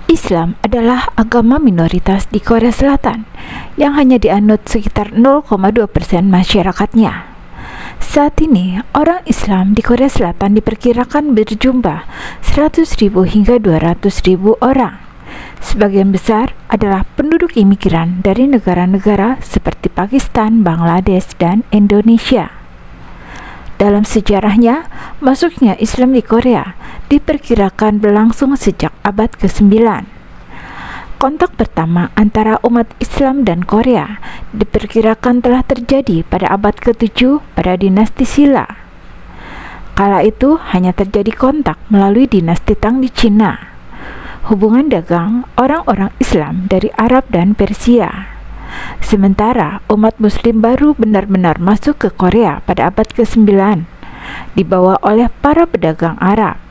Islam adalah agama minoritas di Korea Selatan yang hanya dianut sekitar 0,2% masyarakatnya. Saat ini, orang Islam di Korea Selatan diperkirakan berjumlah 100.000 hingga 200.000 orang. Sebagian besar adalah penduduk imigran dari negara-negara seperti Pakistan, Bangladesh, dan Indonesia. Dalam sejarahnya, masuknya Islam di Korea diperkirakan berlangsung sejak abad ke-9. Kontak pertama antara umat Islam dan Korea diperkirakan telah terjadi pada abad ke-7 pada dinasti Silla. Kala itu hanya terjadi kontak melalui dinasti Tang di Cina. Hubungan dagang orang-orang Islam dari Arab dan Persia. Sementara umat Muslim baru benar-benar masuk ke Korea pada abad ke-9, dibawa oleh para pedagang Arab.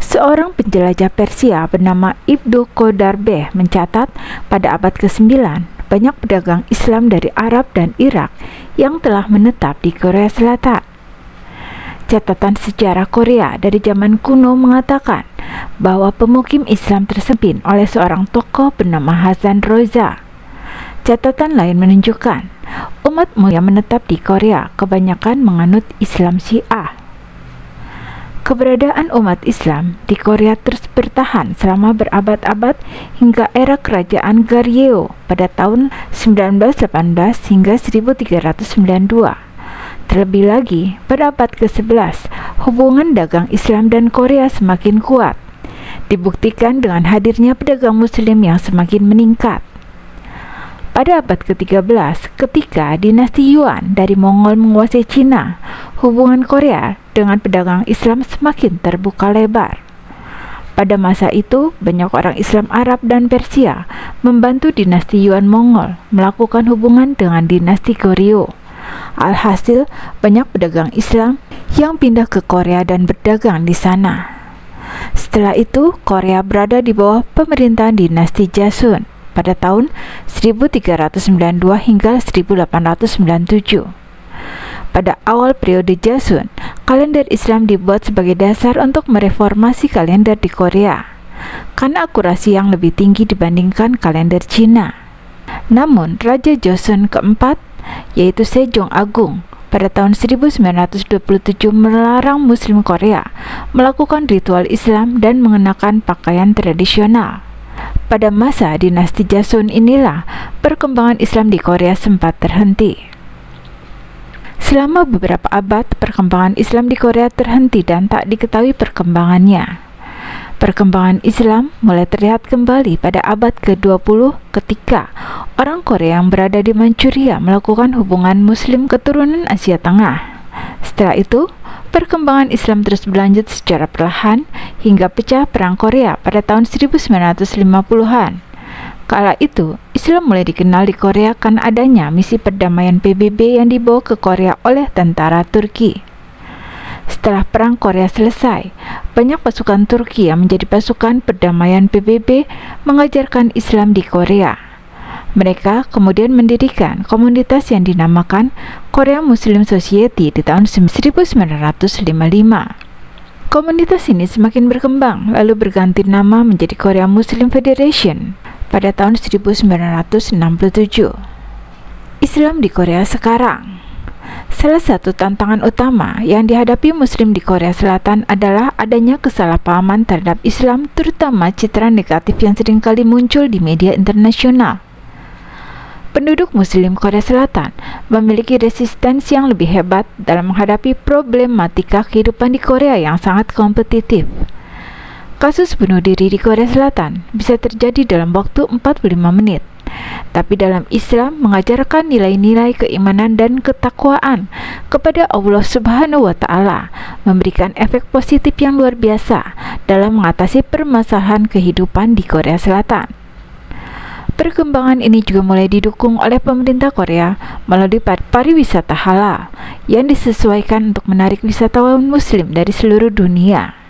Seorang penjelajah Persia bernama Ibnu Qodarbeh mencatat pada abad ke-9 banyak pedagang Islam dari Arab dan Irak yang telah menetap di Korea Selatan. Catatan sejarah Korea dari zaman kuno mengatakan bahwa pemukim Islam terpimpin oleh seorang tokoh bernama Hasan Roza. Catatan lain menunjukkan umat Muslim yang menetap di Korea kebanyakan menganut Islam Syiah. Keberadaan umat Islam di Korea terus bertahan selama berabad-abad hingga era kerajaan Goryeo pada tahun 1918 hingga 1392. Terlebih lagi, pada abad ke-11, hubungan dagang Islam dan Korea semakin kuat, dibuktikan dengan hadirnya pedagang Muslim yang semakin meningkat. Pada abad ke-13, ketika dinasti Yuan dari Mongol menguasai Cina, hubungan Korea dengan pedagang Islam semakin terbuka lebar. Pada masa itu, banyak orang Islam Arab dan Persia membantu dinasti Yuan Mongol melakukan hubungan dengan dinasti Goryeo. Alhasil, banyak pedagang Islam yang pindah ke Korea dan berdagang di sana. Setelah itu, Korea berada di bawah pemerintahan dinasti Joseon pada tahun 1392 hingga 1897. Pada awal periode Joseon, kalender Islam dibuat sebagai dasar untuk mereformasi kalender di Korea karena akurasi yang lebih tinggi dibandingkan kalender Cina. Namun, Raja Joseon keempat, yaitu Sejong Agung, pada tahun 1927 melarang Muslim Korea melakukan ritual Islam dan mengenakan pakaian tradisional. Pada masa dinasti Joseon inilah perkembangan Islam di Korea sempat terhenti. Selama beberapa abad, perkembangan Islam di Korea terhenti dan tak diketahui perkembangannya. Perkembangan Islam mulai terlihat kembali pada abad ke-20 ketika orang Korea yang berada di Manchuria melakukan hubungan Muslim keturunan Asia Tengah. Setelah itu, perkembangan Islam terus berlanjut secara perlahan hingga pecah Perang Korea pada tahun 1950-an. Kala itu, Islam mulai dikenal di Korea karena adanya misi perdamaian PBB yang dibawa ke Korea oleh tentara Turki. Setelah Perang Korea selesai, banyak pasukan Turki yang menjadi pasukan perdamaian PBB mengajarkan Islam di Korea. Mereka kemudian mendirikan komunitas yang dinamakan Korea Muslim Society di tahun 1955. Komunitas ini semakin berkembang lalu berganti nama menjadi Korea Muslim Federation pada tahun 1967. Islam di Korea sekarang. Salah satu tantangan utama yang dihadapi Muslim di Korea Selatan adalah adanya kesalahpahaman terhadap Islam, terutama citra negatif yang seringkali muncul di media internasional. Penduduk Muslim Korea Selatan memiliki resistensi yang lebih hebat dalam menghadapi problematika kehidupan di Korea yang sangat kompetitif. Kasus bunuh diri di Korea Selatan bisa terjadi dalam waktu 45 menit. Tapi dalam Islam mengajarkan nilai-nilai keimanan dan ketakwaan kepada Allah Subhanahu wa Ta'ala, memberikan efek positif yang luar biasa dalam mengatasi permasalahan kehidupan di Korea Selatan. Perkembangan ini juga mulai didukung oleh pemerintah Korea melalui pariwisata halal yang disesuaikan untuk menarik wisatawan Muslim dari seluruh dunia.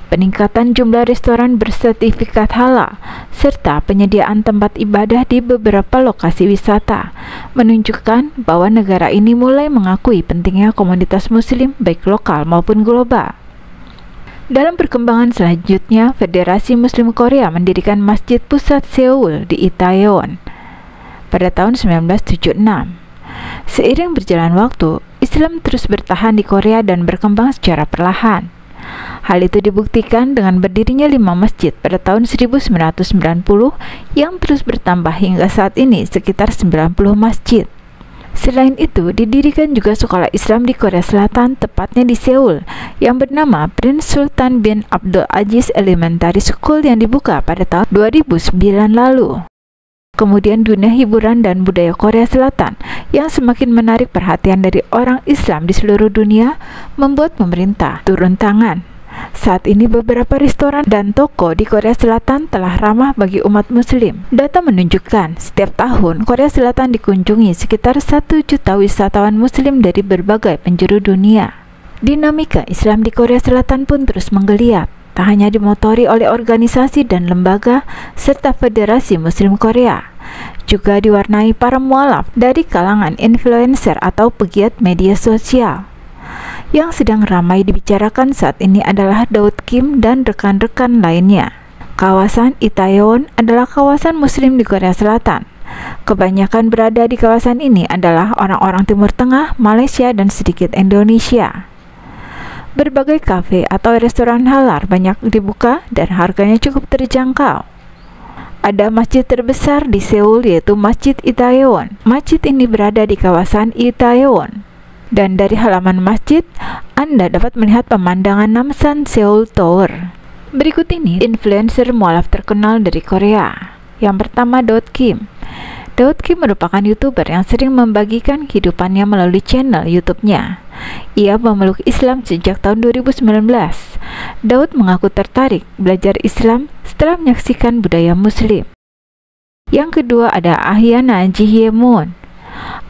Peningkatan jumlah restoran bersertifikat halal serta penyediaan tempat ibadah di beberapa lokasi wisata menunjukkan bahwa negara ini mulai mengakui pentingnya komunitas Muslim baik lokal maupun global. Dalam perkembangan selanjutnya, Federasi Muslim Korea mendirikan Masjid Pusat Seoul di Itaewon pada tahun 1976. Seiring berjalan waktu, Islam terus bertahan di Korea dan berkembang secara perlahan. Hal itu dibuktikan dengan berdirinya 5 masjid pada tahun 1990 yang terus bertambah hingga saat ini sekitar 90 masjid. Selain itu, didirikan juga sekolah Islam di Korea Selatan, tepatnya di Seoul, yang bernama Prince Sultan bin Abdul Aziz Elementary School yang dibuka pada tahun 2009 lalu. Kemudian dunia hiburan dan budaya Korea Selatan yang semakin menarik perhatian dari orang Islam di seluruh dunia membuat pemerintah turun tangan. Saat ini beberapa restoran dan toko di Korea Selatan telah ramah bagi umat muslim. Data menunjukkan setiap tahun Korea Selatan dikunjungi sekitar 1 juta wisatawan muslim dari berbagai penjuru dunia. Dinamika Islam di Korea Selatan pun terus menggeliat. Tak hanya dimotori oleh organisasi dan lembaga serta Federasi Muslim Korea, juga diwarnai para mualaf dari kalangan influencer atau pegiat media sosial. Yang sedang ramai dibicarakan saat ini adalah Daud Kim dan rekan-rekan lainnya. Kawasan Itaewon adalah kawasan Muslim di Korea Selatan. Kebanyakan berada di kawasan ini adalah orang-orang Timur Tengah, Malaysia, dan sedikit Indonesia. Berbagai kafe atau restoran halal banyak dibuka dan harganya cukup terjangkau. Ada masjid terbesar di Seoul yaitu Masjid Itaewon. Masjid ini berada di kawasan Itaewon. Dan dari halaman masjid, Anda dapat melihat pemandangan Namsan Seoul Tower. Berikut ini influencer mualaf terkenal dari Korea. Yang pertama, Daud Kim. Daud Kim merupakan YouTuber yang sering membagikan kehidupannya melalui channel YouTube-nya. Ia memeluk Islam sejak tahun 2019. Daud mengaku tertarik belajar Islam setelah menyaksikan budaya Muslim. Yang kedua ada Ahyana Ji-hye-moon.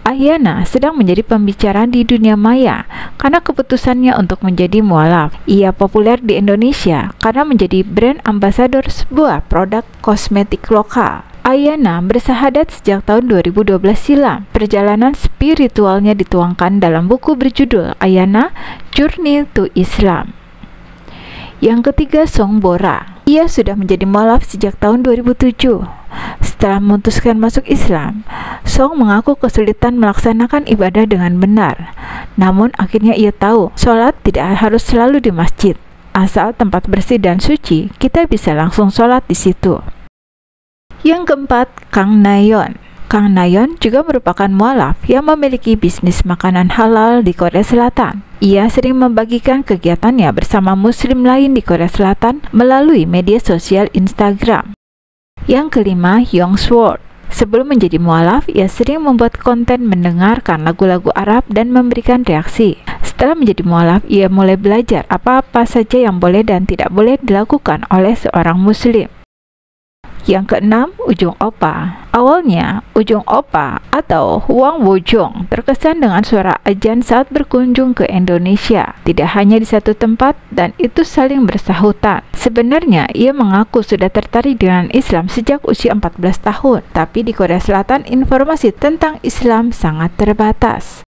Ahyana sedang menjadi pembicaraan di dunia maya karena keputusannya untuk menjadi mualaf. Ia populer di Indonesia karena menjadi brand ambassador sebuah produk kosmetik lokal. Ahyana bersahadat sejak tahun 2012 silam. Perjalanan spiritualnya dituangkan dalam buku berjudul Ahyana Journey to Islam. Yang ketiga, Song Bora. Ia sudah menjadi mualaf sejak tahun 2007. Setelah memutuskan masuk Islam, Song mengaku kesulitan melaksanakan ibadah dengan benar. Namun akhirnya ia tahu, sholat tidak harus selalu di masjid. Asal tempat bersih dan suci, kita bisa langsung sholat di situ. Yang keempat, Kang Nayeon. Kang Nayeon juga merupakan mualaf yang memiliki bisnis makanan halal di Korea Selatan. Ia sering membagikan kegiatannya bersama muslim lain di Korea Selatan melalui media sosial Instagram. Yang kelima, Young Sword. Sebelum menjadi mualaf, ia sering membuat konten mendengarkan lagu-lagu Arab dan memberikan reaksi. Setelah menjadi mualaf, ia mulai belajar apa-apa saja yang boleh dan tidak boleh dilakukan oleh seorang muslim. Yang keenam, Ujung Opa. Awalnya, Ujung Opa atau Hwang Woo-jung terkesan dengan suara azan saat berkunjung ke Indonesia. Tidak hanya di satu tempat dan itu saling bersahutan. Sebenarnya, ia mengaku sudah tertarik dengan Islam sejak usia 14 tahun. Tapi di Korea Selatan, informasi tentang Islam sangat terbatas.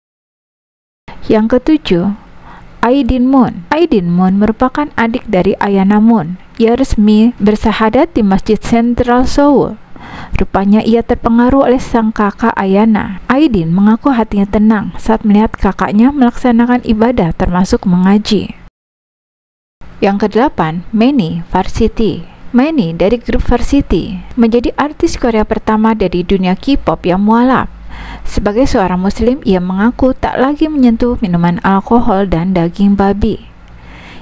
Yang ketujuh, Aidin Moon. Aidin Moon merupakan adik dari Ahyana Moon. Ia resmi bersahadat di Masjid Sentral Seoul. Rupanya ia terpengaruh oleh sang kakak Ahyana. Aidin mengaku hatinya tenang saat melihat kakaknya melaksanakan ibadah termasuk mengaji. Yang kedelapan, Manny Varsity. Manny dari grup Varsity menjadi artis Korea pertama dari dunia K-pop yang mualaf. Sebagai seorang muslim, ia mengaku tak lagi menyentuh minuman alkohol dan daging babi.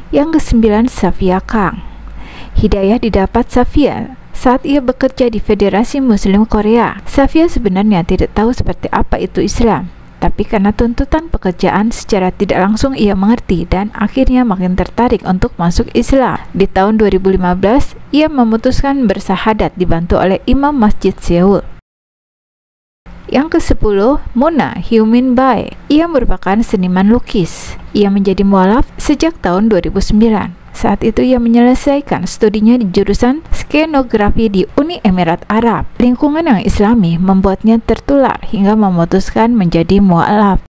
Yang kesembilan, Safia Kang. Hidayah didapat Safia saat ia bekerja di Federasi Muslim Korea. Safia sebenarnya tidak tahu seperti apa itu Islam, tapi karena tuntutan pekerjaan secara tidak langsung ia mengerti dan akhirnya makin tertarik untuk masuk Islam. Di tahun 2015, ia memutuskan bersahadat dibantu oleh Imam Masjid Seoul. Yang ke-10, Mona Hyumin Bae. Ia merupakan seniman lukis. Ia menjadi mualaf sejak tahun 2009. Saat itu ia menyelesaikan studinya di jurusan skenografi di Uni Emirat Arab. Lingkungan yang islami membuatnya tertular hingga memutuskan menjadi mualaf.